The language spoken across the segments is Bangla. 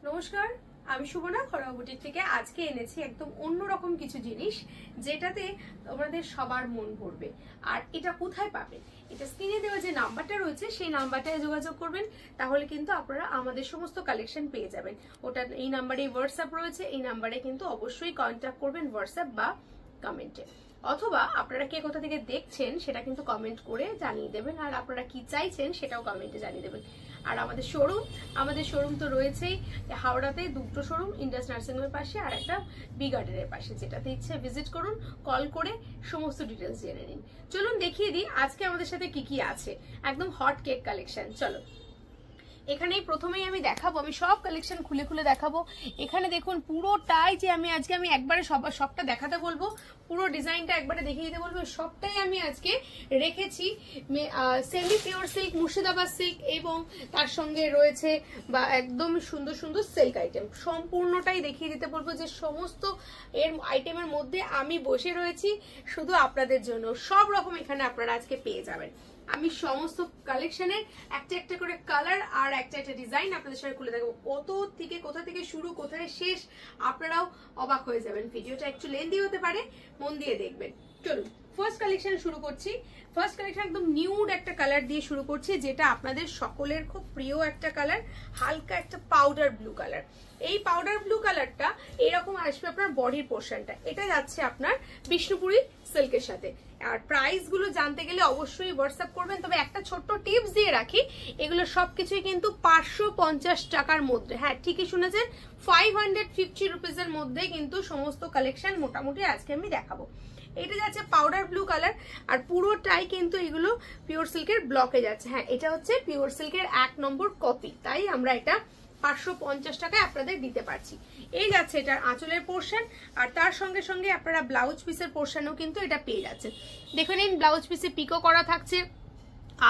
নমস্কার, আমি সুবর্ণা ঘরোয়া বুটিক থেকে আজকে এনেছি একদম অন্যরকম কিছু জিনিস যেটাতে তোমাদের সবার মন ভরবে। আর এটা কোথায় পাবেন? এটা স্ক্রিনে দেওয়া যে নাম্বারটা রয়েছে সেই নাম্বারটায় যোগাযোগ করবেন, তাহলে কিন্তু আপনারা আমাদের সমস্ত কালেকশন পেয়ে যাবেন। ওটা এই নাম্বারে হোয়াটসঅ্যাপ রয়েছে, এই নাম্বারে কিন্তু অবশ্যই কন্ট্যাক্ট করবেন হোয়াটসঅ্যাপ বা কমেন্টে, অথবা আপনারা কে কোথা থেকে দেখছেন সেটা কিন্তু কমেন্ট করে জানিয়ে দেবেন, আর আপনারা কি চাইছেন সেটাও কমেন্টে জানিয়ে দেবেন। আর আমাদের শোরুম তো রয়েছেই হাওড়াতে, দুটো শোরুম, ইন্ডাস নার্সিং হোমের পাশে আর একটা বি গার্ডেনের পাশে। যেটাতে ইচ্ছে ভিজিট করুন, কল করে সমস্ত ডিটেলস জেনে নিন। চলুন দেখিয়ে দিই আজকে আমাদের সাথে কি কি আছে। একদম হট কেক কালেকশন। চলো এখানেই প্রথমেই আমি দেখাবো, আমি সব কালেকশন খুলে খুলে দেখাবো। এখানে দেখুন পুরোটাই যে আমি একবারে সবটা দেখাতে বলবো, পুরো ডিজাইনটা একবারে দেখিয়ে দিতে বলবো, সবটাই আমি আজকে রেখেছি। Semi pure silk, Murshidabad silk এবং তার সঙ্গে রয়েছে বা একদম সুন্দর সুন্দর সিল্ক আইটেম, সম্পূর্ণটাই দেখিয়ে দিতে বলবো। যে সমস্ত এর আইটেমের মধ্যে আমি বসে রয়েছি শুধু আপনাদের জন্য। সব রকম এখানে আপনারা আজকে পেয়ে যাবেন। আমি সমস্ত কালেকশনের একটা একটা করে কালার আর একটা একটা ডিজাইন আপনাদের সাথে খুলে দেখাবো। কোথা থেকে শুরু কোথায় শেষ আপনারাও অবাক হয়ে যাবেন। ভিডিওটা একটু লেন্দি হতে পারে, মন দিয়ে দেখবেন। চলুন ফার্স্ট কালেকশন শুরু করছি। ফার্স্ট কালেকশন একদম নিউড একটা কালার দিয়ে শুরু করছি, যেটা আপনাদের সকলের খুব প্রিয় একটা কালার, হালকা একটা পাউডার ব্লু কালার। এই পাউডার ব্লু কালারটা এরকম আসবে আপনার বডির পোর্শনটা। এটা যাচ্ছে আপনার বিষ্ণুপুরি সিল্কের সাথে। আর প্রাইস গুলো জানতে গেলে অবশ্যই হোয়াটসঅ্যাপ করবেন। তবে একটা ছোট্ট টিপস দিয়ে রাখি, এগুলো সবকিছুই কিন্তু 550 টাকার মধ্যে। হ্যাঁ ঠিকই শুনেছেন, 550 রুপিসের মধ্যে কিন্তু সমস্ত কালেকশন মোটামুটি আজকে আমি দেখাবো। এটা যাচ্ছে পাউডার ব্লু কালার, আর পুরোটাই কিন্তু এগুলো পিওর সিল্কের ব্লকে যাচ্ছে। হ্যাঁ এটা হচ্ছে পিওর সিল্কের 1 নম্বর কপি, তাই আমরা এটা 550 টাকায় আপনাদের দিতে পারছি। এই যাচ্ছে এটার আঁচলের পোর্শন, আর তার সঙ্গে সঙ্গে আপনারা ব্লাউজ পিসের পোর্শনও কিন্তু এটা পেয়ে যাচ্ছেন। দেখে নিন, ব্লাউজ পিসে পিকো করা থাকছে,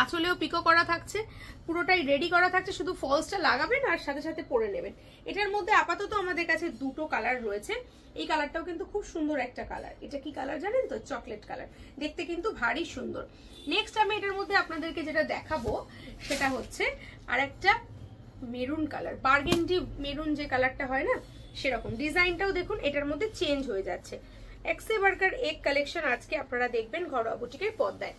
আঁচলেও পিকো করা থাকছে, পুরোটাই রেডি করা থাকছে। শুধু ফলসটা লাগাবেন আর সাথে সাথে পরে নেবেন। এটার মধ্যে আপাতত আমাদের কাছে দুটো কালার রয়েছে। এই কালারটাও কিন্তু খুব সুন্দর একটা কালার। এটা কি কালার জানেন তো? চকলেট কালার, দেখতে কিন্তু ভারী সুন্দর। নেক্সট আমি এটার মধ্যে আপনাদেরকে যেটা দেখাবো সেটা হচ্ছে আর একটা মেরুন কালার, বার্গেন্ডি মেরুন যে কালারটা হয় না সেরকম। ডিজাইনটাও দেখুন এটার মধ্যে চেঞ্জ হয়ে যাচ্ছে। এক্সে বার্গার এক কালেকশন আজকে আপনারা দেখবেন ঘরোয়া বুটিকের পর্দায়।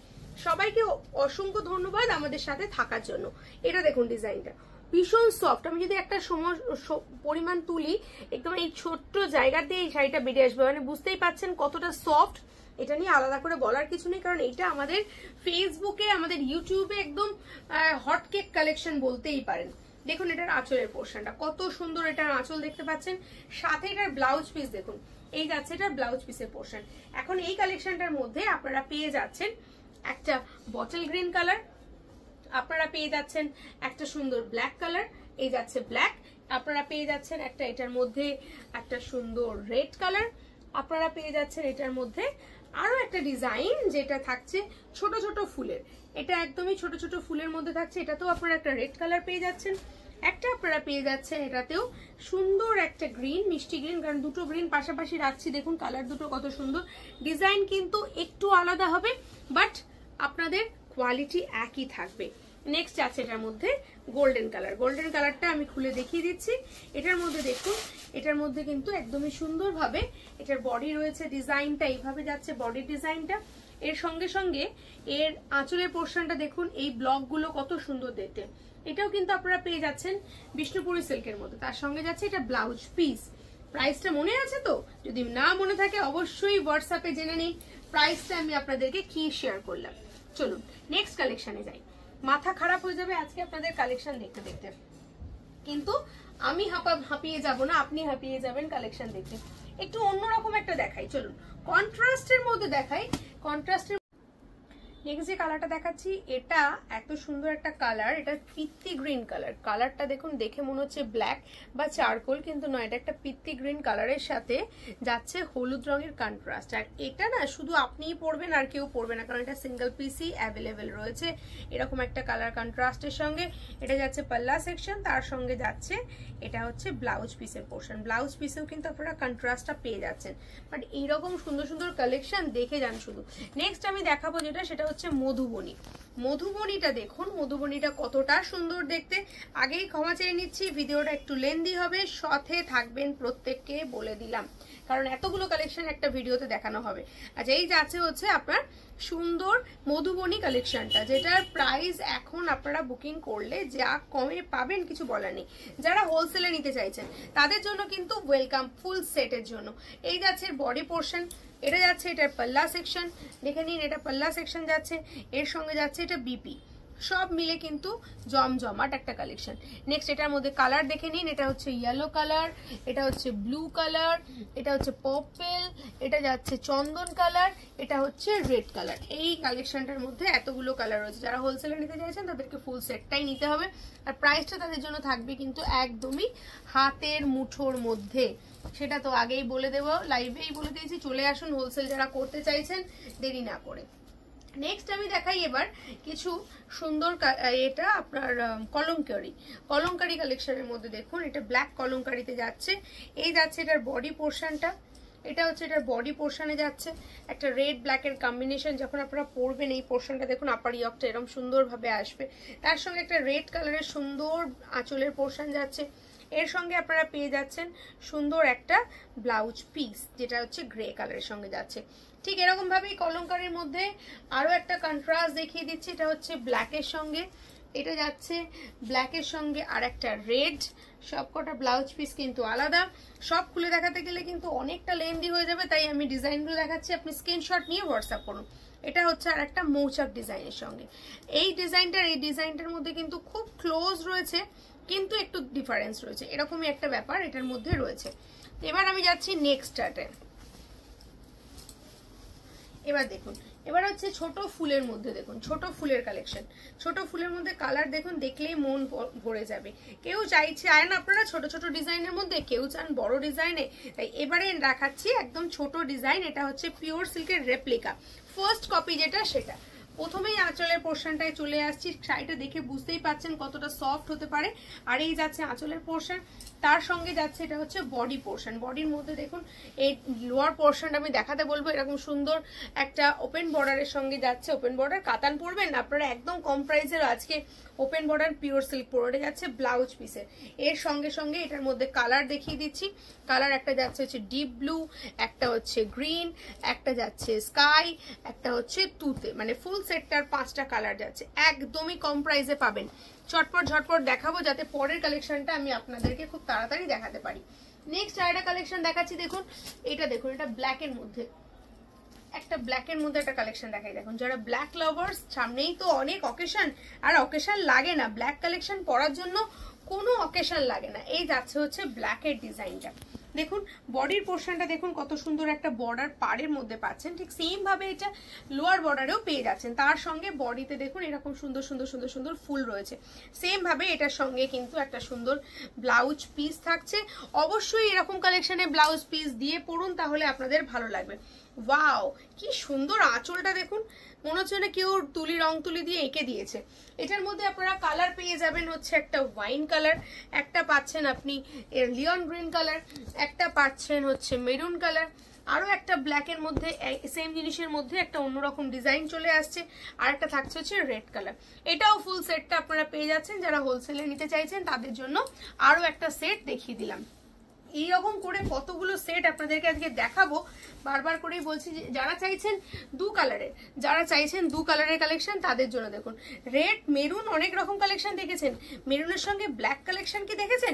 সবাইকে অসংখ্য ধন্যবাদ আমাদের সাথে থাকার জন্য। এটা দেখুন ডিজাইনটা ভীষণ সফট। আমি যদি একটা পরিমাণ তুলি, একদম এই ছোট্ট জায়গা দিয়ে এই শাড়িটা বেরিয়ে আসবে, মানে বুঝতেই পাচ্ছেন কতটা সফট। এটা নিয়ে আলাদা করে বলার কিছু নেই, কারণ এটা আমাদের ফেসবুকে, আমাদের ইউটিউবে একদম হট কেক কালেকশন বলতেই পারেন। দেখুন এটার আঁচলের পোর্শনটা কত সুন্দর, এটার আঁচল দেখতে পাচ্ছেন, সাথে এটার ব্লাউজ পিস দেখুন। এই যাচ্ছে এটার ব্লাউজ পিসের পোর্শন। এখন এই কালেকশনটার মধ্যে আপনারা পেয়ে যাচ্ছেন একটা বটল গ্রিন কালার, আপনারা পেয়ে যাচ্ছেন একটা সুন্দর ব্ল্যাক কালার, এই যাচ্ছে ব্ল্যাক। আপনারা পেয়ে যাচ্ছেন একটা এটার মধ্যে একটা সুন্দর রেড কালার, আপনারা পেয়ে যাচ্ছেন এটার মধ্যে আরো একটা ডিজাইন যেটা থাকছে ছোট ছোট ফুলের। এটা একদমই ছোট ছোট ফুলের মধ্যে থাকছে। এটাতেও আপনারা একটা রেড কালার পেয়ে যাচ্ছেন, একটা আপনারা পেয়ে যাচ্ছেন এটাতেও সুন্দর একটা গ্রিন, মিষ্টি গ্রিন, কারণ দুটো গ্রিন পাশাপাশি রাখছি। দেখুন কালার দুটো কত সুন্দর। ডিজাইন কিন্তু একটু আলাদা হবে, বাট আপনাদের কোয়ালিটি একই থাকবে। নেক্সট আছে এটার মধ্যে গোল্ডেন কালার। গোল্ডেন কালারটা আমি খুলে দেখিয়ে দিচ্ছি। এটার মধ্যে দেখুন, এটার মধ্যে কিন্তু একদমই সুন্দরভাবে এটার বডি রয়েছে। ডিজাইনটা এইভাবে যাচ্ছে বডির ডিজাইনটা। এর সঙ্গে সঙ্গে এর আঁচলের পোর্শনটা দেখুন, এই ব্লকগুলো কত সুন্দর দেখতে। এটাও কিন্তু আপনারা পেয়ে যাচ্ছেন বিষ্ণুপুরি সিল্কের মধ্যে। তার সঙ্গে যাচ্ছে এটা ব্লাউজ পিস। প্রাইসটা মনে আছে তো? যদি না মনে থাকে অবশ্যই হোয়াটসঅ্যাপে জেনে নিন প্রাইসটা আমি আপনাদেরকে কি শেয়ার করলাম। চলুন নেক্সট কালেকশনে যাই। মাথা খারাপ হয়ে যাবে আজকে আপনাদের কালেকশন দেখতে দেখতে, কিন্তু আমি হাঁপিয়ে যাব না, আপনি হাঁপিয়ে যাবেন কালেকশন দেখতে। একটু অন্যরকম একটা দেখাই, চলুন কন্ট্রাস্টের মধ্যে দেখাই। কন্ট্রাস্টের নেক্সট যে কালারটা দেখাচ্ছি, এটা এত সুন্দর একটা কালার, এটা পিত্তি গ্রিন কালার। কালারটা দেখুন, দেখে মনে হচ্ছে ব্ল্যাক বা চারকোল, কিন্তু নয়, এটা একটা পিত্তি গ্রিন কালারের সাথে যাচ্ছে হলুদ রঙের কন্ট্রাস্ট। আর এটা না শুধু আপনিই পরবেন আর কেউ পরবে না, কারণ এটা সিঙ্গেল পিসই অ্যাভেলেবেল রয়েছে এরকম একটা কালার কন্ট্রাস্টের সঙ্গে। এটা যাচ্ছে পাল্লা সেকশন, তার সঙ্গে যাচ্ছে এটা হচ্ছে ব্লাউজ পিসের পোর্শন। ব্লাউজ পিসেও কিন্তু আপনারা কন্ট্রাস্টটা পেয়ে যাচ্ছেন। বাট এইরকম সুন্দর সুন্দর কালেকশন দেখে যান শুধু। নেক্সট আমি দেখাবো যেটা, সেটা হচ্ছে মধুবনী। মধুবনীটা দেখুন, মধুবনীটা কতটা সুন্দর দেখতে। আগেই ক্ষমা চেয়ে নিচ্ছি, ভিডিওটা একটু লেন্দি হবে, সাথে থাকবেন প্রত্যেককে বলে দিলাম, কারণ এতগুলো কালেকশন একটা ভিডিওতে দেখানো হবে। আচ্ছা, এই যাচ্ছে হচ্ছে আপনার সুন্দর মধুবনী কালেকশনটা, যেটার প্রাইস এখন আপনারা বুকিং করলে যা কমে পাবেন কিছু বলার নেই। যারা হোলসেলে নিতে চাইছেন তাদের জন্য কিন্তু ওয়েলকাম ফুল সেটের জন্য। এই যাচ্ছে বডি পোর্শন, এটা যাচ্ছে এটার পাল্লা সেকশন, দেখে নিন এটা পাল্লা সেকশন যাচ্ছে, এর সঙ্গে যাচ্ছে এটা বিপি, সব মিলে কিন্তু জমজমাট একটা কালেকশন। নেক্সট এটার মধ্যে কালার দেখে নিন, এটা হচ্ছে ইয়েলো কালার, এটা হচ্ছে ব্লু কালার, এটা হচ্ছে পার্পল, এটা যাচ্ছে চন্দন কালার, এটা হচ্ছে রেড কালার। এই কালেকশনটার মধ্যে এতগুলো কালার রয়েছে। যারা হোলসেলে নিতে চাইছেন তাদেরকে ফুল সেটটাই নিতে হবে। আর প্রাইসটা তাদের জন্য থাকবে কিন্তু একদমই হাতের মুঠোর মধ্যে, সেটা তো আগেই বলে দেবো, লাইভেই বলে দিয়েছি। চলে আসুন হোলসেল যারা করতে চাইছেন, দেরি না করে। নেক্সট আমি দেখাই এবার কিছু সুন্দর, এটা আপনার কলমকারি কালেকশনের মধ্যে দেখুন, এটা ব্ল্যাক কলমকারিতে যাচ্ছে। এই যাচ্ছে এটার বডি পোর্শনটা, এটা হচ্ছে এটার বডি পোর্শনে যাচ্ছে একটা রেড ব্ল্যাকের কম্বিনেশন। যখন আপনারা পরবেন এই পোর্শনটা দেখুন, আপার ইয়কটা এরকম সুন্দরভাবে আসবে, তার সঙ্গে একটা রেড কালারের সুন্দর আঁচলের পোর্শন যাচ্ছে। এর সঙ্গে আপনারা পেয়ে যাচ্ছেন সুন্দর একটা ব্লাউজ পিস, যেটা হচ্ছে গ্রে কালারের সঙ্গে যাচ্ছে। ঠিক এরকম ভাবেই কলমকারির মধ্যে আরো একটা কন্ট্রাস্ট দেখিয়ে দিচ্ছি, এটা হচ্ছে ব্ল্যাকের সঙ্গে, এটা যাচ্ছে ব্ল্যাকের সঙ্গে আর একটা রেড। সবকটা ব্লাউজ পিস কিন্তু আলাদা, সব খুলে দেখাতে গেলে কিন্তু অনেকটা লেন্দি হয়ে যাবে, তাই আমি ডিজাইনগুলো দেখাচ্ছি, আপনি স্ক্রিনশট নিয়ে হোয়াটসঅ্যাপ করুন। এটা হচ্ছে আর একটা মৌচাক ডিজাইনের সঙ্গে। এই ডিজাইনটার মধ্যে কিন্তু খুব ক্লোজ রয়েছে, কিন্তু একটু ডিফারেন্স রয়েছে, এরকমই একটা ব্যাপার এটার মধ্যে রয়েছে। এবার আমি যাচ্ছি নেক্সটটাতে। এবার দেখুন, এবার হচ্ছে ছোট ফুলের মধ্যে দেখুন, ছোট ফুলের কালেকশন। ছোট ফুলের মধ্যে কালার দেখুন, দেখলেই মন ভরে যাবে। কেউ চাইছে আয় না আপনারা ছোট ছোট ডিজাইনের মধ্যে, কেউ চান বড় ডিজাইনে, তাই এবারে দেখাচ্ছি একদম ছোট ডিজাইন। এটা হচ্ছে পিওর সিল্কের রেপ্লিকা, ফার্স্ট কপি যেটা সেটা। প্রথমেই আঁচলের পোর্শনটায় চলে আসছি, শাড়িটা দেখে বুঝতেই পাচ্ছেন কতটা সফট হতে পারে। আর এই যাচ্ছে আঁচলের পোর্শন, তার সঙ্গে যাচ্ছে এটা হচ্ছে বডি পোর্শন। বডির মধ্যে দেখুন এই লোয়ার পোর্শনটা আমি দেখাতে বলবো, এরকম সুন্দর একটা ওপেন বর্ডারের সঙ্গে যাচ্ছে। ওপেন বর্ডার কাতান পরবেন আপনারা একদম কম প্রাইসের, আজকে ওপেন বর্ডার পিওর সিল্ক পরে যাচ্ছে ব্লাউজ পিসের। এর সঙ্গে সঙ্গে এটার মধ্যে কালার দেখিয়ে দিচ্ছি। কালার একটা যাচ্ছে হচ্ছে ডিপ ব্লু, একটা হচ্ছে গ্রিন, একটা যাচ্ছে স্কাই, একটা হচ্ছে তুতে, মানে ফুল সেটটার 5টা কালার যাচ্ছে। একদমই কম প্রাইসে পাবেন। ঝটপট দেখাবো যাতে পরের কালেকশনটা আমি আপনাদেরকে খুব তাড়াতাড়ি দেখাতে পারি। নেক্সট আরেকটা কালেকশন দেখাচ্ছি, দেখুন এটা দেখুন, এটা ব্ল্যাকের মধ্যে একটা কালেকশন দেখাই। দেখুন যারা ব্ল্যাক লাভার্স, সামনেই তো অনেক অকেশন, আর অকেশন লাগে না ব্ল্যাক কালেকশন পরার জন্য, কোনো অকেশন লাগে না। এই যাচ্ছে হচ্ছে ব্ল্যাকের ডিজাইনটা, দেখুন বডির পোর্শনটা দেখুন কত সুন্দর একটা বর্ডার পাড়ের মধ্যে পাচ্ছেন, ঠিক সেম ভাবে এটা লোয়ার বর্ডারেও পেয়ে যাচ্ছেন। তার সঙ্গে বডিতে দেখুন এরকম সুন্দর সুন্দর সুন্দর সুন্দর ফুল রয়েছে। সেম ভাবে এটার সঙ্গে কিন্তু একটা সুন্দর ব্লাউজ পিস থাকছে। অবশ্যই এরকম কালেকশনে ব্লাউজ পিস দিয়ে পরুন, তাহলে আপনাদের ভালো লাগবে। ওয়াও, কি সুন্দর আঁচলটা দেখুন, মনে হচ্ছে না কেউ রং তুলি দিয়ে এঁকে দিয়েছে। এটার মধ্যে আপনারা কালার পেয়ে যাবেন হচ্ছে একটা ওয়াইন কালার, একটা পাচ্ছেন আপনি লিয়ন গ্রিন কালার, একটা পাচ্ছেন হচ্ছে মেরুন কালার, আরো একটা ব্ল্যাকের মধ্যে সেম জিনিসের মধ্যে একটা অন্যরকম ডিজাইন চলে আসছে, আর একটা থাকছে হচ্ছে রেড কালার। এটাও ফুল সেটটা আপনারা পেয়ে যাচ্ছেন। যারা হোলসেলে নিতে চাইছেন তাদের জন্য আরো একটা সেট দেখিয়ে দিলাম। এইরকম করে কতগুলো সেট আপনাদেরকে আজকে দেখাবো, বারবার করেই বলছি যে যারা চাইছেন দু কালারের কালেকশন তাদের জন্য দেখুন। রেড মেরুন অনেক রকম কালেকশন দেখেছেন, মেরুনের সঙ্গে ব্ল্যাক কালেকশন কি দেখেছেন?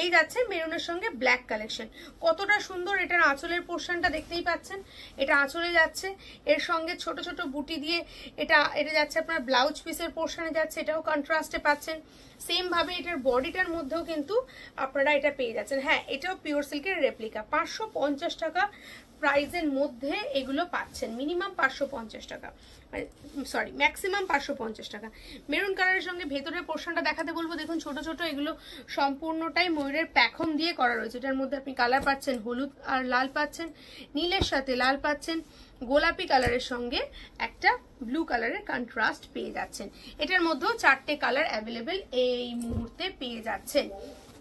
এই যাচ্ছে মেরুনের সঙ্গে ব্ল্যাক কালেকশন, কতটা সুন্দর। এটার আঁচলের পোর্শনটা দেখতেই পাচ্ছেন, এটা আঁচলে যাচ্ছে, এর সঙ্গে ছোট ছোট বুটি দিয়ে এটা যাচ্ছে আপনার ব্লাউজ পিসের পোর্শনে যাচ্ছে, এটাও কন্ট্রাস্টে পাচ্ছেন। সেম ভাবে এটার বডিটার মধ্যেও কিন্তু আপনারা এটা পেয়ে যাচ্ছেন। হ্যাঁ, এটাও পিওর সিল্কের রেপ্লিকা। 550 টাকা প্রাইজের মধ্যে এগুলো পাচ্ছেন, মিনিমাম 550 টাকা, সরি ম্যাক্সিমাম 550 টাকা। মেরুন কালারের সঙ্গে ভেতরের পোর্শনটা দেখাতে বলবো, দেখুন ছোট ছোট এগুলো সম্পূর্ণটাই ময়ূরের প্যাখন দিয়ে করা রয়েছে। এটার মধ্যে আপনি কালার পাচ্ছেন, হলুদ আর লাল পাচ্ছেন, নীলের সাথে লাল পাচ্ছেন, গোলাপি কালারের সঙ্গে একটা ব্লু কালারের কন্ট্রাস্ট পেয়ে যাচ্ছেন। এটার মধ্যেও 4টে কালার অ্যাভেলেবেল এই মুহূর্তে পেয়ে যাচ্ছেন।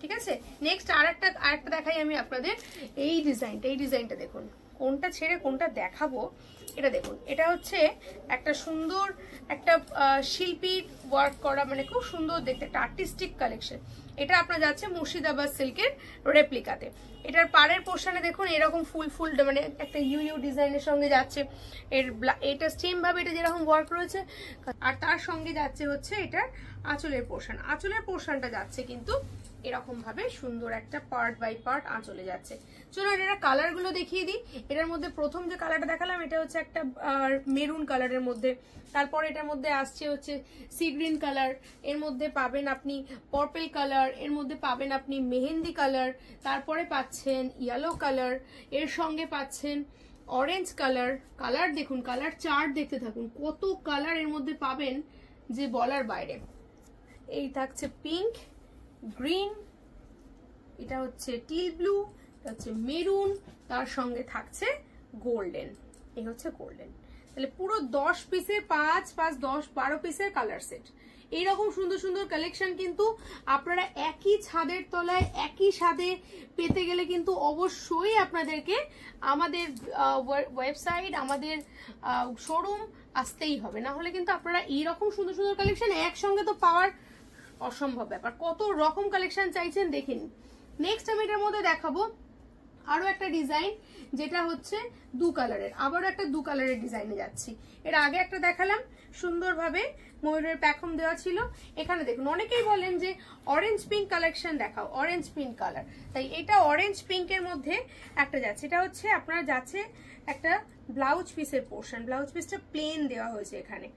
ঠিক আছে, নেক্সট আরেকটা দেখাই আমি আপনাদের। এই ডিজাইনটা দেখুন কোনটা ছেড়ে কোনটা দেখাবো। এটা দেখুন, এটা হচ্ছে একটা সুন্দর একটা শিল্পী ওয়ার্ক করা, মানে খুব সুন্দর দেখতে একটা আর্টিস্টিক কালেকশন। এটা আপনার যাচ্ছে মুর্শিদাবাদ সিল্কের রেপ্লিকাতে। এটার পাড়ের পোর্শনে দেখুন এরকম ফুল ফুল মানে একটা ইউ ডিজাইনের সঙ্গে যাচ্ছে। এটা সেম ভাবে এটা যেরকম ওয়ার্ক রয়েছে, আর তার সঙ্গে যাচ্ছে হচ্ছে এটার আঁচলের পোর্শন। আঁচলের পোর্শনটা যাচ্ছে কিন্তু এরকম ভাবে সুন্দর একটা পার্ট বাই পার্ট আঁচলে যাচ্ছে। চলো এটা কালার গুলো দেখিয়ে দিই। এটার মধ্যে প্রথম যে কালারটা দেখালাম এটা হচ্ছে একটা মেরুন কালারের মধ্যে, তারপর এটার মধ্যে আসছে হচ্ছে সি গ্রিন কালার, এর মধ্যে পাবেন আপনি পার্পল কালার, এর মধ্যে পাবেন আপনি মেহেন্দি কালার, তারপরে পাচ্ছেন ইয়েলো কালার, এর সঙ্গে পাচ্ছেন অরেঞ্জ কালার। কালার দেখুন, কালার চার্ট দেখতে থাকুন, কত কালার এর মধ্যে পাবেন যে বলার বাইরে। এই থাকছে পিঙ্ক, গ্রিন, এটা হচ্ছে টিল ব্লু, এটা হচ্ছে মেরুন, তার সঙ্গে থাকছে গোল্ডেন। এই হচ্ছে গোল্ডেন। তাহলে পুরো 10 পিসের 5 5 10 12 পিসের কালার সেট। এইরকম সুন্দর সুন্দর কালেকশন কিন্তু আপনারা একই ছাদের তলায় একই সাথে পেতে গেলে কিন্তু অবশ্যই আপনাদেরকে আমাদের ওয়েবসাইট, আমাদের শোরুম আসতেই হবে। না হলে কিন্তু আপনারা এইরকম সুন্দর সুন্দর কালেকশন একসঙ্গে তো পাওয়ার অসম্ভব ব্যাপার। কত রকম কালেকশন চাইছেন দেখে নিন। নেক্সট আমি এটার মধ্যে দেখাবো আরো একটা ডিজাইন, যেটা হচ্ছে দু কালারের, আবারও একটা দু কালারের ডিজাইনে যাচ্ছি। এর আগে একটা দেখালাম সুন্দরভাবে ময়ূরের প্যাখম দেওয়া ছিল। এখানে দেখুন অনেকেই বলেন যে অরেঞ্জ পিঙ্ক কালেকশন দেখাও, অরেঞ্জ পিঙ্ক কালার, তাই এটা অরেঞ্জ পিঙ্কের মধ্যে একটা যাচ্ছে। এটা হচ্ছে আপনার যাচ্ছে একটা ব্লাউজ পিসের পোর্শন, ব্লাউজ পিসটা প্লেন দেওয়া হয়েছে এখানে।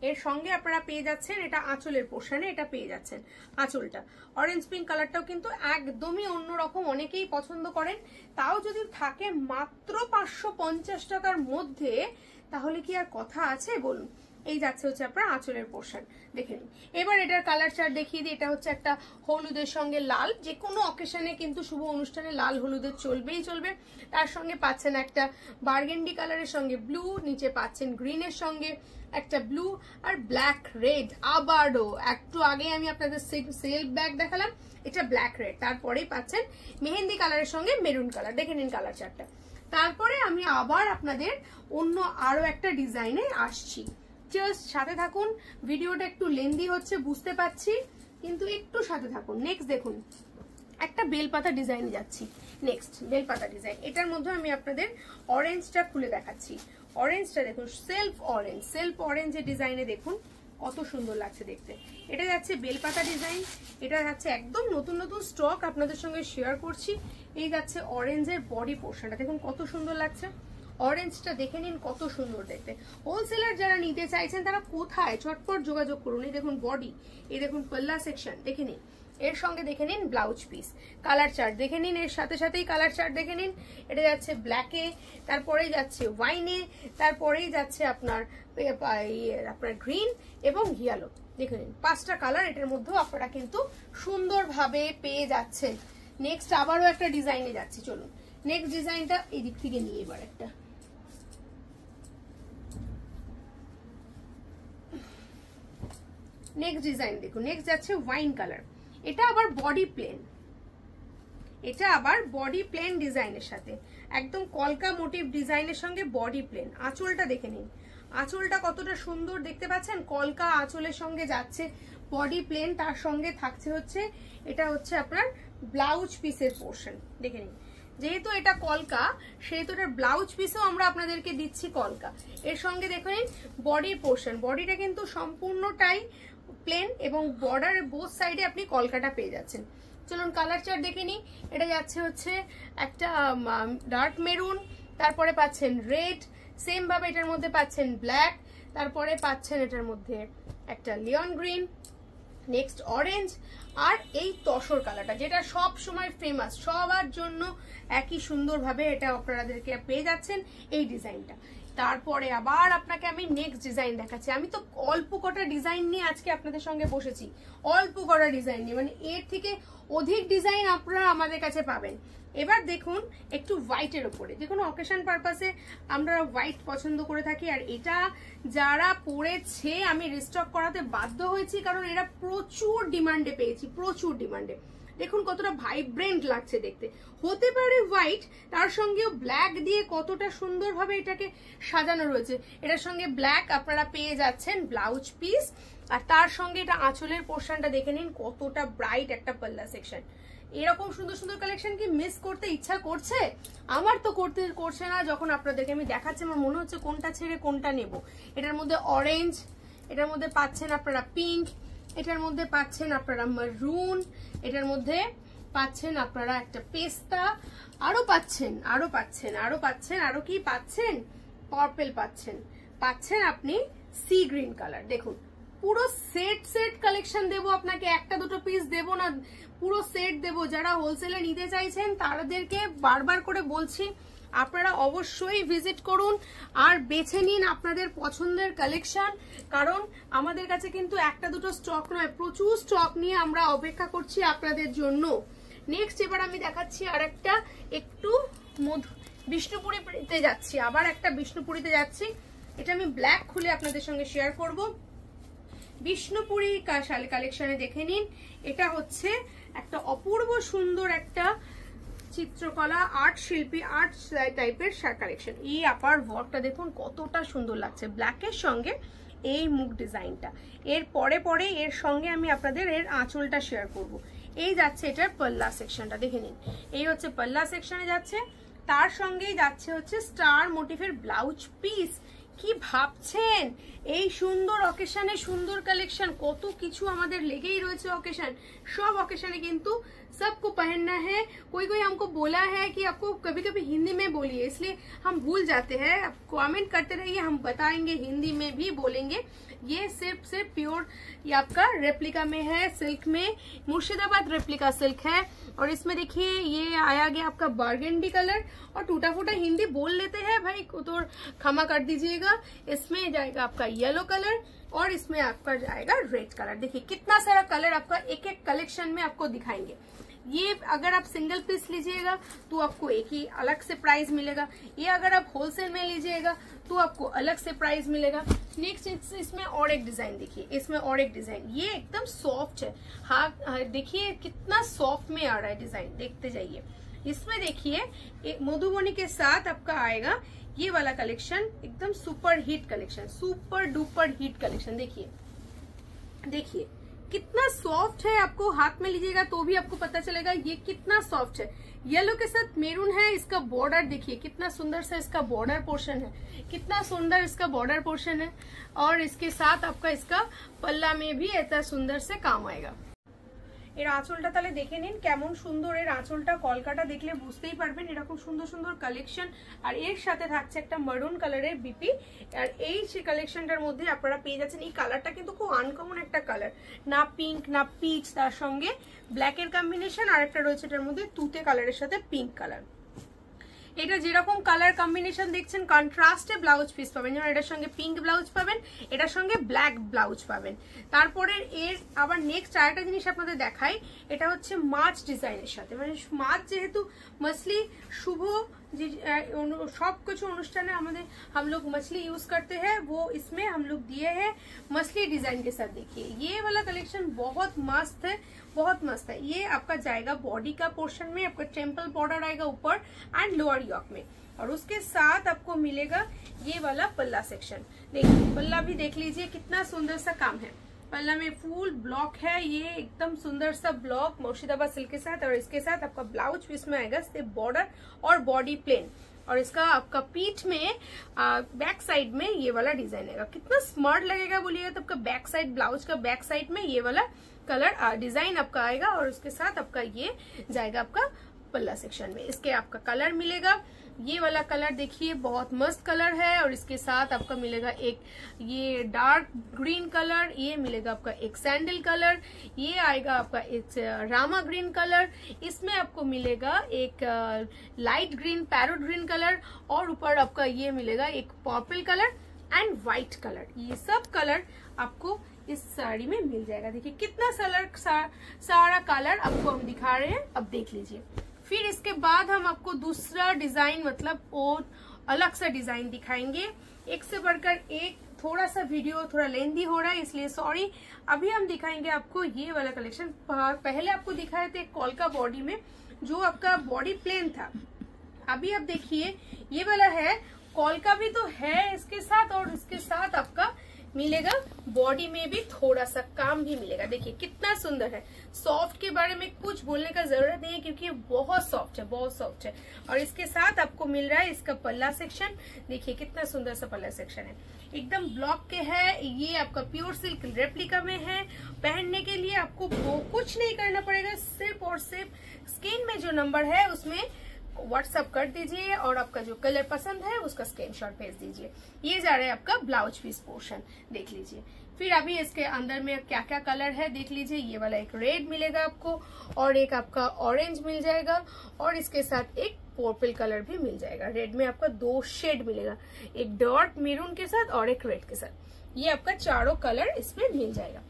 এর সঙ্গে আপনারা পেয়ে যাচ্ছেন এটা আঁচলের পোর্শনে, এটা পেয়ে যাচ্ছেন আঁচলটা। অরেঞ্জ পিঙ্ক কালারটাও কিন্তু একদমই অন্যরকম, অনেকেই পছন্দ করেন। তাও যদি থাকে মাত্র 550 টাকার মধ্যে, তাহলে কি আর কথা আছে বলুন। এই যাচ্ছে হচ্ছে আপনার আঁচলের পোর্শন, দেখে নিন। এবার এটার কালার চার্ট দেখিয়ে দিই। এটা হচ্ছে একটা হলুদের সঙ্গে লাল, যে কোনো অকেশনে কিন্তু শুভ অনুষ্ঠানে লাল হলুদের চলবেই চলবে। তার সঙ্গে পাচ্ছেন একটা বার্গেন্ডি কালারের সঙ্গে ব্লু, নিচে পাচ্ছেন গ্রিনের সঙ্গে একটা ব্লু, আর ব্ল্যাক রেড। আবারও একটু আগে আমি আপনাদের সিল্ক ব্যাগ দেখালাম, এটা ব্ল্যাক রেড। তারপরেই পাচ্ছেন মেহেন্দি কালারের সঙ্গে মেরুন কালার, দেখে নিন কালার চার্টটা। তারপরে আমি আবার আপনাদের অন্য আরো একটা ডিজাইনে আসছি, জাস্ট সাথে থাকুন। ভিডিওটা একটু লেন্দি হচ্ছে বুঝতে পারছি, কিন্তু একটু সাথে থাকুন। নেক্সট দেখুন একটা বেলপাতা ডিজাইনে যাচ্ছি। নেক্সট বেলপাতা ডিজাইন, এটার মধ্যে আমি আপনাদের অরেঞ্জটা খুলে দেখাচ্ছি। অরেঞ্জটা দেখুন, সেলফ অরেঞ্জের ডিজাইনে দেখুন কত সুন্দর লাগছে দেখতে। এটা যাচ্ছে বেলপাতা ডিজাইন, এটা যাচ্ছে একদম নতুন নতুন স্টক আপনাদের সঙ্গে শেয়ার করছি। এই যাচ্ছে অরেঞ্জের বডি পোর্শনটা, দেখুন কত সুন্দর লাগছে। অরেঞ্জটা দেখে নিন কত সুন্দর দেখতে। হোলসেলার যারা নিতে চাইছেন তারা কোথায়, চটপট যোগাযোগ করুন। এই দেখুন বডি, এই দেখুন পাল্লা সেকশন দেখে নিন, এর সঙ্গে দেখে নিন ব্লাউজ পিস। কালার চার্ট দেখে নিন, এর সাথে সাথেই কালার চার্ট দেখে নিন। এটা যাচ্ছে ব্ল্যাকে, তারপরেই যাচ্ছে ওয়াইনে, তারপরেই যাচ্ছে আপনার গ্রিন এবং ইয়েলো। দেখে নিন 5টা কালার এটার মধ্যেও আপনারা কিন্তু সুন্দরভাবে পেয়ে যাচ্ছেন। নেক্সট আবারও একটা ডিজাইনে যাচ্ছি, চলুন নেক্সট ডিজাইনটা এই দিক থেকে নিয়ে এবার একটা নেক্সট ডিজাইন দেখুন। নেক্সট যাচ্ছে ওয়াইন কালার, এটা আবার বডি প্লেন, এটা আবার বডি প্লেন ডিজাইনের সাথে একদম কলকা মোটিভ ডিজাইনের সঙ্গে বডি প্লেন। আঁচলটা দেখে নিন, আঁচলটা কতটা সুন্দর দেখতে পাচ্ছেন, কলকা আঁচলের সঙ্গে যাচ্ছে বডি প্লেন, তার সঙ্গে থাকছে হচ্ছে এটা হচ্ছে আপনার ব্লাউজ পিসের পোর্শন। দেখে নিন, যেহেতু এটা কলকা সেহেতু এটার ব্লাউজ পিসও আমরা আপনাদেরকে দিচ্ছি কলকা। এর সঙ্গে দেখে নিন বডি পোর্শন, বডিটা কিন্তু সম্পূর্ণটাই প্লেন এবং বর্ডারের বোথ সাইডে আপনি কলকাটা পেয়ে যাচ্ছেন। চলুন কালার চার্ট দেখে নিই। এটা যাচ্ছে হচ্ছে একটা ডার্ক মেরুন, তারপরে পাচ্ছেন রেড, সেম ভাবে এটার মধ্যে পাচ্ছেন ব্ল্যাক, তারপরে পাচ্ছেন এটার মধ্যে একটা লিয়ন গ্রিন, নেক্সট অরেঞ্জ, আর এই তসর কালারটা যেটা সব সময় ফেমাস, সবার জন্য একই সুন্দরভাবে এটা আপনাদেরকে পেয়ে যাচ্ছেন এই ডিজাইনটা। তারপরে আবার আপনাকে আমি নেক্সট ডিজাইন দেখাচ্ছি। আমি তো অল্প কটা ডিজাইন নিয়ে আজকে আপনাদের সঙ্গে বসেছি, অল্প কটা ডিজাইন নিয়ে, মানে এর থেকে অধিক ডিজাইন আপনারা আমাদের কাছে পাবেন। এবার দেখুন একটু হোয়াইটের ওপরে, যে কোনো অকেশন পারপাসে আমরা হোয়াইট পছন্দ করে থাকি, আর এটা যারা পড়েছে আমি রিস্টক করাতে বাধ্য হয়েছি, কারণ এরা প্রচুর ডিমান্ডে পেয়েছি, প্রচুর ডিমান্ডে। দেখুন কতটা ভাইব্রেন্ট লাগছে দেখতে। হতে পারে হোয়াইট, তার সঙ্গেও ব্ল্যাক দিয়ে কতটা সুন্দরভাবে এটাকে সাজানো রয়েছে। এটার সঙ্গে ব্ল্যাক আপনারা পেয়ে যাচ্ছেন ব্লাউজ পিস, আর তার সঙ্গে এটা আঁচলের পোর্শনটা দেখে নিন কতটা ব্রাইট একটা পাল্লা সেকশন। এরকম সুন্দর সুন্দর কালেকশন কি মিস করতে ইচ্ছা করছে? আমার তো করছে না। যখন আপনাদেরকে আমি দেখাচ্ছি আমার মনে হচ্ছে কোনটা ছেড়ে কোনটা নেব। এটার মধ্যে অরেঞ্জ, এটার মধ্যে পাচ্ছেন আপনারা পিঙ্ক, এটার মধ্যে পাচ্ছেন আপনারা মারুন, এটার মধ্যে পাচ্ছেন আপনারা একটা পেস্তা, আরো কি পাচ্ছেন, পার্পল পাচ্ছেন আপনি সি গ্রিন কালার। দেখুন পুরো সেট কালেকশন দেবো আপনাকে, একটা দুটো পিস দেবো না, পুরো সেট দেবো। যারা হোলসেলে নিতে চাইছেন তাদেরকে বারবার করে বলছি আপনারা অবশ্যই ভিজিট করুন আর বেছে নিন আপনাদের পছন্দের কালেকশন, কারণ আমাদের কাছে কিন্তু একটা দুটো স্টক নয়, প্রচুর স্টক নিয়ে আমরা অপেক্ষা করছি আপনাদের জন্য। নেক্সট এবার আমি দেখাচ্ছি আর একটা একটু বিষ্ণুপুরিতে যাচ্ছি, আবার একটা বিষ্ণুপুরিতে যাচ্ছি। এটা আমি ব্ল্যাক খুলে আপনাদের সঙ্গে শেয়ার করব। বিষ্ণুপুরি কালেকশনে দেখে নিন, এটা হচ্ছে একটা অপূর্ব সুন্দর একটা চিত্রকলা আর্ট শিল্পী আর্ট টাইপের কালেকশন। এই আপার ওয়ার্কটা দেখুন কতটা সুন্দর লাগছে ব্ল্যাকের সঙ্গে এই মুখ ডিজাইনটা। এর পরে এর সঙ্গে আমি আপনাদের এর আঁচলটা শেয়ার করব। এই যাচ্ছে এটার পাল্লা সেকশনটা দেখে নিন, এই হচ্ছে পাল্লা সেকশনে যাচ্ছে, তার সঙ্গেই যাচ্ছে হচ্ছে স্টার মোটিভের ব্লাউজ পিস। কি ভাবছেন, এই সুন্দর অকেশনে সুন্দর কালেকশন, কত কিছু আমাদের লেগেই রয়েছে অকেশন। सब ऑकेशने किंतु सबको पहनना है। कोई हमको बोला है कि आपको कभी कभी हिंदी में बोलिए, इसलिए हम भूल जाते हैं। आप कमेंट करते रहिए, हम बताएंगे, हिंदी में भी बोलेंगे। ये सिर्फ प्योर ये आपका रेप्लिका में है, सिल्क में, मुर्शिदाबाद रेप्लिका सिल्क है। और इसमें देखिए ये आया गया आपका बर्गेंडी कलर, और टूटा फूटा हिंदी बोल लेते हैं भाई तो क्षमा कर दीजिएगा। इसमें जाएगा आपका येलो कलर और इसमें आपका जाएगा रेड कलर। देखिए कितना सारा कलर आपका एक एक कलेक्शन में आपको दिखाएंगे। ये अगर आप सिंगल पीस लीजिएगा तो आपको एक ही अलग से प्राइस मिलेगा, ये अगर आप होलसेल में लीजिएगा तो आपको अलग से प्राइस मिलेगा। नेक्स्ट इसमें और एक डिजाइन देखिए, इसमें और एक डिजाइन, ये एकदम सॉफ्ट है। हाँ देखिए कितना सॉफ्ट में आ रहा है डिजाइन, देखते जाइए। इसमें देखिए मधुबनी के साथ आपका आएगा ये वाला कलेक्शन, एकदम super hit collection, super duper hit collection. देखिए कितना सॉफ्ट है, आपको हाथ में लीजिएगा तो भी आपको पता चलेगा ये कितना सॉफ्ट है। येलो के साथ मेरून है, इसका बॉर्डर देखिए कितना सुंदर सा इसका बॉर्डर पोर्शन है, कितना सुंदर इसका बॉर्डर पोर्शन है। और इसके साथ आपका इसका पल्ला में भी ऐसा सुंदर से काम आएगा। এর আঁচলটা তাহলে দেখে নিন কেমন সুন্দর, এর আঁচলটা কলকাটা দেখলে বুঝতেই পারবেন এরকম সুন্দর সুন্দর কালেকশন। আর এর সাথে থাকছে একটা মারুন কালারের বিপি, আর এই কালেকশনটার মধ্যে আপনারা পেয়ে যাচ্ছেন এই কালারটা কিন্তু খুব আনকমন একটা কালার, না পিঙ্ক না পিচ, তার সঙ্গে ব্ল্যাকের কম্বিনেশন, আর একটা রয়েছে এটার মধ্যে তুতে কালারের সাথে পিঙ্ক কালার। এটা যেরকম কালার কম্বিনেশন দেখছেন কন্ট্রাস্টে ব্লাউজ পিস পাবেন, যেমন এটার সঙ্গে পিঙ্ক ব্লাউজ পাবেন, এটার সঙ্গে ব্ল্যাক ব্লাউজ পাবেন। তারপরে এর আবার নেক্সট আরেকটা জিনিস আপনাদের দেখাই, এটা হচ্ছে মাছ ডিজাইনের সাথে, মানে মাছ যেহেতু मछली शुभ सब कुछ अनुष्ठान हमारे हम लोग मछली यूज करते हैं, वो इसमें हम लोग दिए हैं मछली डिजाइन के साथ। देखिए ये वाला कलेक्शन बहुत मस्त है, बहुत मस्त है। ये आपका जाएगा बॉडी का पोर्शन में, आपका टेम्पल बॉर्डर आएगा ऊपर एंड लोअर यॉक में, और उसके साथ आपको मिलेगा ये वाला पल्ला सेक्शन। देखिए पल्ला भी देख लीजिए कितना सुंदर सा काम है, पल्ला में फुल ब्लॉक है, ये एकदम सुंदर सा ब्लॉक मुर्शिदाबाद सिल्क के साथ। और इसके साथ आपका ब्लाउज पीस में आएगा सिर्फ बॉर्डर और बॉडी प्लेन, और इसका आपका पीठ में बैक साइड में ये वाला डिजाइन आएगा। कितना स्मार्ट लगेगा बोलिएगा, तो आपका बैक साइड ब्लाउज का बैक साइड में ये वाला कलर डिजाइन आपका आएगा, और उसके साथ आपका ये जाएगा आपका पल्ला सेक्शन में। इसके आपका कलर मिलेगा, ये वाला कलर देखिए बहुत मस्त कलर है, और इसके साथ आपका मिलेगा एक ये डार्क ग्रीन कलर, ये मिलेगा आपका एक सैंडल कलर, ये आएगा आपका एक रामा ग्रीन कलर, इसमें आपको मिलेगा एक light green parrot green colour, और ऊपर आपका ये मिलेगा एक purple colour and white colour. ये सब कलर आपको इस साड़ी में मिल जाएगा। देखिए कितना सारा कलर आपको हम दिखा रहे हैं, अब देख लीजिए। फिर इसके बाद हम आपको दूसरा डिजाइन मतलब और अलग सा डिजाइन दिखाएंगे, एक से बढ़कर एक थोड़ा सा वीडियो थोड़ा लेंदी हो रहा है इसलिए सॉरी। अभी हम दिखाएंगे आपको ये वाला कलेक्शन। पहले आपको दिखाए थे कॉलका बॉडी में जो आपका बॉडी प्लेन था। अभी आप देखिए ये वाला है कॉलका भी तो है इसके साथ, और इसके साथ आपका मिलेगा बॉडी में भी थोड़ा सा काम भी मिलेगा। देखिए कितना सुंदर है। सॉफ्ट के बारे में कुछ बोलने का जरूरत नहीं है क्योंकि ये बहुत सॉफ्ट है, बहुत सॉफ्ट है। और इसके साथ आपको मिल रहा है इसका पल्ला सेक्शन। देखिए कितना सुंदर सा पल्ला सेक्शन है, एकदम ब्लॉक के है। ये आपका प्योर सिल्क रेप्लिका में है। पहनने के लिए आपको कुछ नहीं करना पड़ेगा, सिर्फ और सिर्फ स्क्रीन में जो नंबर है उसमें व्हाट्सएप कर दीजिए और आपका जो कलर पसंद है उसका स्क्रीनशॉट भेज दीजिए। ये जा रहा है आपका ब्लाउज पीस पोर्शन, देख लीजिए। फिर अभी इसके अंदर में क्या क्या कलर है देख लीजिए। ये वाला एक रेड मिलेगा आपको, और एक आपका ऑरेंज मिल जाएगा, और इसके साथ एक पर्पल कलर भी मिल जाएगा। रेड में आपका 2 शेड मिलेगा, एक डार्क मैरून के साथ और एक रेड के साथ। ये आपका चारों कलर इसमें मिल जाएगा।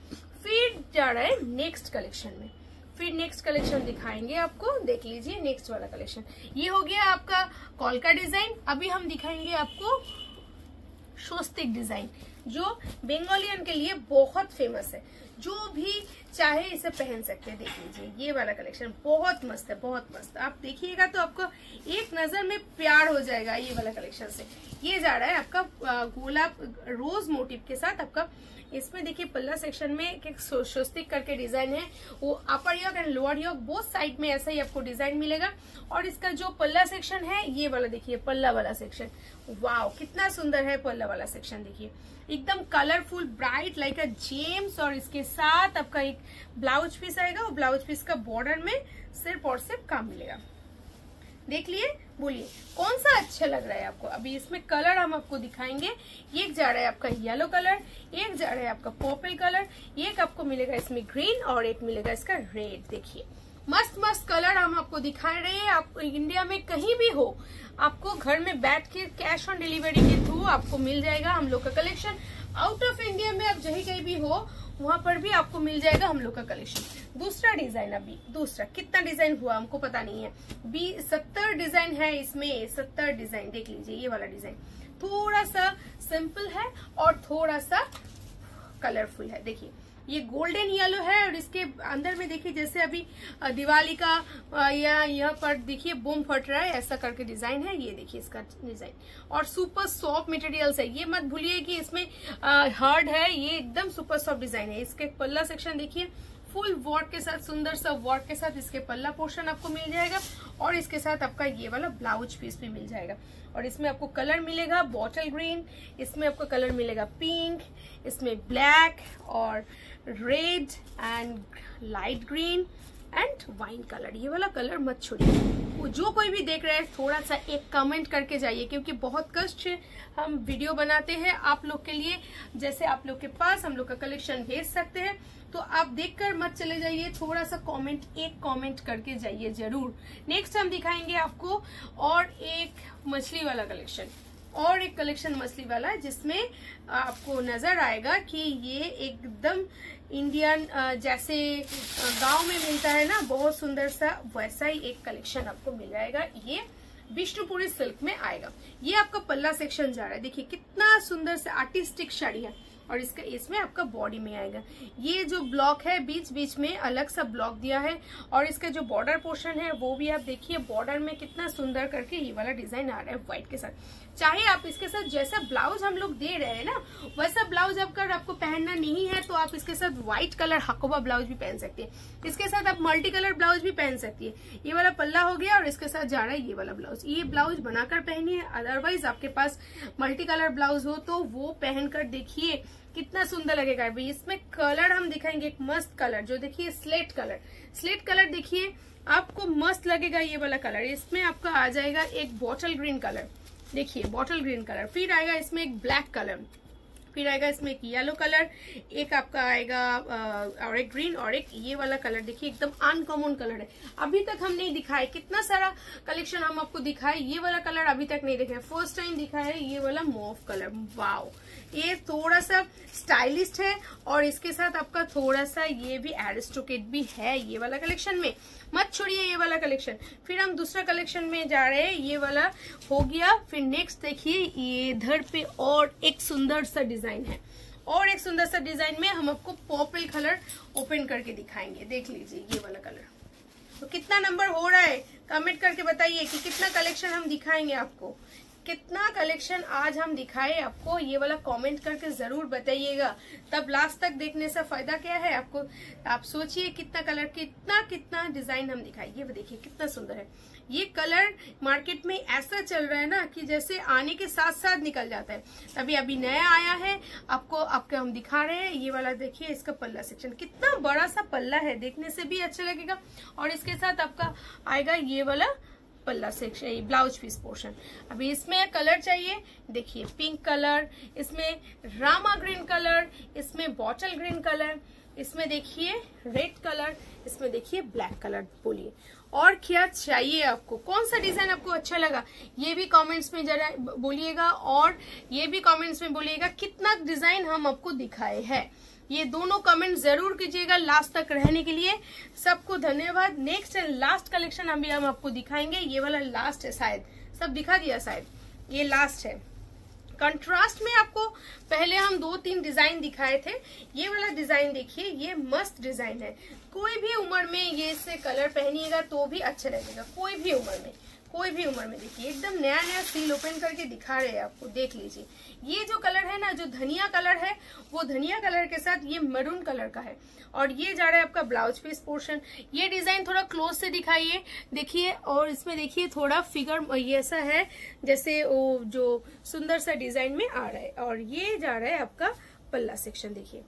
फिर जा रहा है नेक्स्ट कलेक्शन में। फिर नेक्स्ट कलेक्शन दिखाएंगे आपको, देख लीजिए नेक्स्ट वाला कलेक्शन। ये हो गया आपका कॉलका डिजाइन। अभी हम दिखाएंगे आपको स्वस्तिक डिजाइन जो बंगालियन के लिए बहुत फेमस है। जो भी चाहे इसे पहन सकते हैं। देख लीजिए ये वाला कलेक्शन बहुत मस्त है, बहुत मस्त। आप देखिएगा तो आपको एक नजर में प्यार हो जाएगा ये वाला कलेक्शन से। ये जा रहा है आपका गुलाब रोज मोटिव के साथ। आपका इसमें देखिए पल्ला सेक्शन में एक स्वस्तिक करके डिजाइन है। वो upper yoke end lower yoke both side में ऐसा ही आपको डिजाइन मिलेगा। और इसका जो पल्ला सेक्शन है ये वाला देखिए पल्ला वाला सेक्शन, वाव कितना सुंदर है पल्ला वाला सेक्शन। देखिए एकदम कलरफुल ब्राइट लाइक अ जेम्स। और इसके साथ आपका एक ब्लाउज पीस आएगा, और ब्लाउज पीस का बॉर्डर में सिर्फ और सिर्फ काम मिलेगा। देख लिए, बोलिए कौन सा अच्छा लग रहा है आपको। अभी इसमें कलर हम आपको दिखाएंगे। एक जा रहा है आपका येलो कलर, एक जा रहा है आपका पर्पल कलर, एक आपको मिलेगा इसमें ग्रीन, और एक मिलेगा इसका रेड। देखिए मस्त मस्त कलर हम आपको दिखा रहे हैं। आप इंडिया में कहीं भी हो, आपको घर में बैठ के कैश ऑन डिलीवरी के थ्रू आपको मिल जाएगा हम लोग का कलेक्शन। आउट ऑफ इंडिया में आप जहीं कहीं भी हो वहां पर भी आपको मिल जाएगा हम लोग का कलेक्शन। दूसरा डिजाइन, अभी दूसरा कितना डिजाइन हुआ हमको पता नहीं है। 70 डिजाइन है इसमें, 70 डिजाइन। देख लीजिए ये वाला डिजाइन थोड़ा सा सिंपल है और थोड़ा सा कलरफुल है। देखिए ये गोल्डन येलो है, और इसके अंदर में देखिए जैसे अभी दिवाली का या यहाँ पर देखिए बूम फट रहा है ऐसा करके डिजाइन है। ये देखिए इसका डिजाइन, और सुपर सॉफ्ट मटेरियल्स है। ये मत भूलिए कि इसमें हार्ड है, ये एकदम सुपर सॉफ्ट डिजाइन है। इसके पल्ला सेक्शन देखिए फुल वर्क के साथ, सुंदर सा वर्क के साथ इसके पल्ला पोर्शन आपको मिल जाएगा, और इसके साथ आपका ये वाला ब्लाउज पीस भी मिल जाएगा। और इसमें आपको कलर मिलेगा बॉटल ग्रीन, इसमें आपको कलर मिलेगा पिंक, इसमें ब्लैक और red and light green and wine colour. ये वाला कलर मत छोड़िए। जो कोई भी देख रहे हैं थोड़ा सा एक कमेंट करके जाइए, क्योंकि बहुत कष्ट से हम वीडियो बनाते हैं आप लोग के लिए। जैसे आप लोग के पास हम लोग का कलेक्शन भेज सकते हैं, तो आप देखकर मत चले जाइए, थोड़ा सा एक कमेंट करके जाइए जरूर। नेक्स्ट हम दिखाएंगे आपको और एक मछली वाला कलेक्शन, और एक कलेक्शन मछली वाला जिसमें आपको नजर आएगा कि ये एकदम इंडियन जैसे गांव में मिलता है ना बहुत सुंदर सा, वैसा ही एक कलेक्शन आपको मिल जाएगा। ये विष्णुपुरी सिल्क में आएगा। ये आपका पल्ला सेक्शन जा रहा है। देखिए कितना सुंदर से आर्टिस्टिक साड़ी है, और इसमें आपका बॉडी में आएगा। ये जो ब्लॉक है बीच बीच में अलग सा ब्लॉक दिया है, और इसका जो बॉर्डर पोर्शन है वो भी आप देखिए बॉर्डर में कितना सुंदर करके ये वाला डिजाइन आ रहा है व्हाइट के साथ। चाहे आप इसके साथ जैसा ब्लाउज हम लोग दे रहे हैं ना वैसा ब्लाउज आपको पहनना नहीं है तो आप इसके साथ व्हाइट कलर हकोबा ब्लाउज भी पहन सकते हैं। इसके साथ आप मल्टी कलर ब्लाउज भी पहन सकती है। ये वाला पल्ला हो गया, और इसके साथ जा रहा है ये वाला ब्लाउज। ये ब्लाउज बनाकर पहनिए, अदरवाइज आपके पास मल्टी कलर ब्लाउज हो तो वो पहनकर देखिए कितना सुंदर लगेगा। इसमें कलर हम दिखाएंगे एक मस्त कलर, जो देखिए स्लेट कलर देखिए आपको मस्त लगेगा ये वाला कलर। इसमें आपका आ जाएगा एक बॉटल ग्रीन कलर, देखिए बॉटल ग्रीन कलर, फिर आएगा इसमें एक ब्लैक कलर, फिर आएगा इसमें एक येलो कलर, एक आपका आएगा और एक ग्रीन, और एक ये वाला कलर देखिए एकदम अनकॉमन कलर है। अभी तक हम नहीं दिखाए, कितना सारा कलेक्शन हम आपको दिखाए, ये वाला कलर अभी तक नहीं दिखाए, फर्स्ट टाइम दिखाया है ये वाला मॉव कलर। वाओ ये थोड़ा सा स्टाइलिस्ट है और इसके साथ आपका थोड़ा सा ये भी एरिस्टोक्रेट भी है ये वाला कलेक्शन में। मत छोड़िए ये वाला कलेक्शन। फिर हम दूसरा कलेक्शन में जा रहे हैं, ये वाला हो गया। फिर नेक्स्ट देखिए ये इधर पे और एक सुंदर सा डिजाइन है, और एक सुंदर सा डिजाइन में हम आपको पर्पल कलर ओपन करके दिखाएंगे। देख लीजिए ये वाला कलर। तो कितना नंबर हो रहा है कमेंट करके बताइए कि कितना कलेक्शन हम दिखाएंगे आपको, कितना कलेक्शन आज हम दिखाए आपको, ये वाला कमेंट करके जरूर बताइएगा। तब लास्ट तक देखने से फायदा क्या है आपको। आप सोचिए कितना कलर, कितना डिजाइन हम दिखाए। ये देखिए कितना सुंदर है। ये कलर मार्केट में ऐसा चल रहा है ना कि जैसे आने के साथ साथ निकल जाता है। अभी नया आया है, आपको हम दिखा रहे हैं। ये वाला देखिए, इसका पल्ला सेक्शन कितना बड़ा सा पल्ला है, देखने से भी अच्छा लगेगा। और इसके साथ आपका आएगा ये वाला पल्ला सेक्शन, ब्लाउज पीस पोर्शन। अभी इसमें कलर चाहिए, देखिए पिंक कलर, इसमें रामा ग्रीन कलर, इसमें बॉटल ग्रीन कलर, इसमें देखिए रेड कलर, इसमें देखिए ब्लैक कलर। बोलिए और क्या चाहिए आपको, कौन सा डिजाइन आपको अच्छा लगा ये भी कमेंट्स में जरा बोलिएगा। और ये भी कमेंट्स में बोलिएगा कितना डिजाइन हम आपको दिखाए हैं। ये दोनों कमेंट जरूर कीजिएगा लास्ट तक रहने के लिए। सबको धन्यवाद। नेक्स्ट एंड लास्ट कलेक्शन अभी हम आपको दिखाएंगे। ये वाला लास्ट है, शायद सब दिखा दिया, शायद ये लास्ट है। कंट्रास्ट में आपको पहले हम 2-3 डिजाइन दिखाए थे। ये वाला डिजाइन देखिए, ये मस्त डिजाइन है। कोई भी उम्र में ये से कलर पहनिएगा तो भी अच्छा लगेगा, कोई भी उम्र में, कोई भी उम्र में। देखिए एकदम नया नया सील ओपन करके दिखा रहे हैं आपको, देख लीजिए। ये जो कलर है ना, जो धनिया कलर है, वो धनिया कलर के साथ ये मैरून कलर का है। और ये जा रहा है आपका ब्लाउज पीस पोर्शन। ये डिजाइन थोड़ा क्लोज से दिखाइए, देखिए। और इसमें देखिए थोड़ा फिगर ये ऐसा है जैसे वो जो सुंदर सा डिजाइन में आ रहा है। और ये जा रहा है आपका पल्ला सेक्शन। देखिए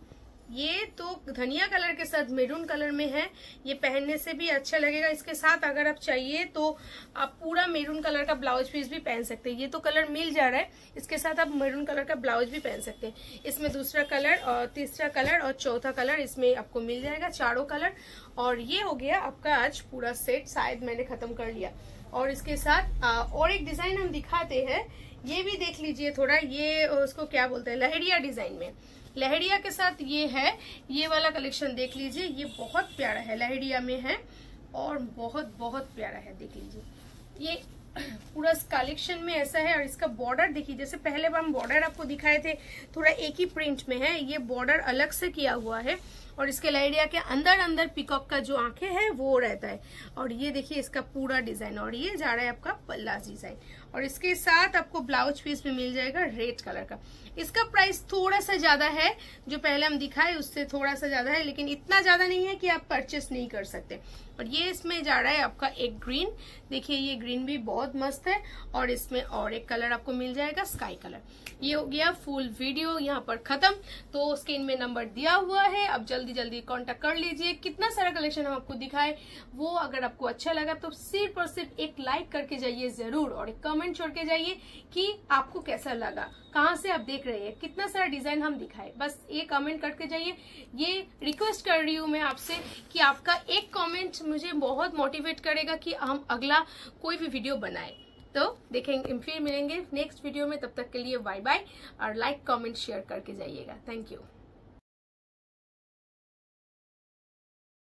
ये तो धनिया कलर के साथ मैरून कलर में है। ये पहनने से भी अच्छा लगेगा। इसके साथ अगर आप चाहिए तो आप पूरा मैरून कलर का ब्लाउज पीस भी पहन सकते हैं। ये तो कलर मिल जा रहा है, इसके साथ आप मैरून कलर का ब्लाउज भी पहन सकते हैं। इसमें दूसरा कलर और तीसरा कलर और चौथा कलर इसमें आपको मिल जाएगा, चारों कलर। और ये हो गया आपका आज पूरा सेट, शायद मैंने खत्म कर लिया। और इसके साथ और एक डिजाइन हम दिखाते हैं, ये भी देख लीजिए थोड़ा। ये उसको क्या बोलते हैं, लहरिया डिजाइन में, लहरिया के साथ ये है। ये वाला कलेक्शन देख लीजिए, ये बहुत प्यारा है, लहरिया में है और बहुत बहुत प्यारा है। देख लीजिए ये पूरा कलेक्शन में ऐसा है। और इसका बॉर्डर देखिए, जैसे पहले हम बॉर्डर आपको दिखाए थे थोड़ा एक ही प्रिंट में है, ये बॉर्डर अलग से किया हुआ है। और इसके लहरिया के अंदर पिकॉक का जो आंखें है वो रहता है। और ये देखिए इसका पूरा डिजाइन। और ये जा रहा है आपका पल्ला डिजाइन। और इसके साथ आपको ब्लाउज पीस में मिल जाएगा रेड कलर का। इसका प्राइस थोड़ा सा ज्यादा है, जो पहले हम दिखाए उससे थोड़ा सा ज्यादा है, लेकिन इतना ज्यादा नहीं है कि आप परचेस नहीं कर सकते। और ये इसमें जा रहा है आपका एक ग्रीन, देखिए ये ग्रीन भी बहुत मस्त है। और इसमें और एक कलर आपको मिल जाएगा स्काई कलर। ये हो गया फुल वीडियो यहाँ पर खत्म। तो स्क्रीन में नंबर दिया हुआ है, अब जल्दी कांटेक्ट कर लीजिए। कितना सारा कलेक्शन हम आपको दिखाए, वो अगर आपको अच्छा लगा तो सिर्फ और सिर्फ एक लाइक करके जाइए जरूर, और एक कमेंट छोड़ के जाइए कि आपको कैसा लगा, कहाँ से आप देख रहे हैं, कितना सारा डिजाइन हम दिखाए। बस ये कमेंट करके जाइए। ये रिक्वेस्ट कर रही हूँ मैं आपसे कि आपका एक कमेंट मुझे बहुत मोटिवेट करेगा कि हम अगला कोई भी वीडियो बनाए। तो देखेंगे, फिर मिलेंगे नेक्स्ट वीडियो में। तब तक के लिए बाय बाय। और लाइक कमेंट शेयर करके जाइएगा। Thank you.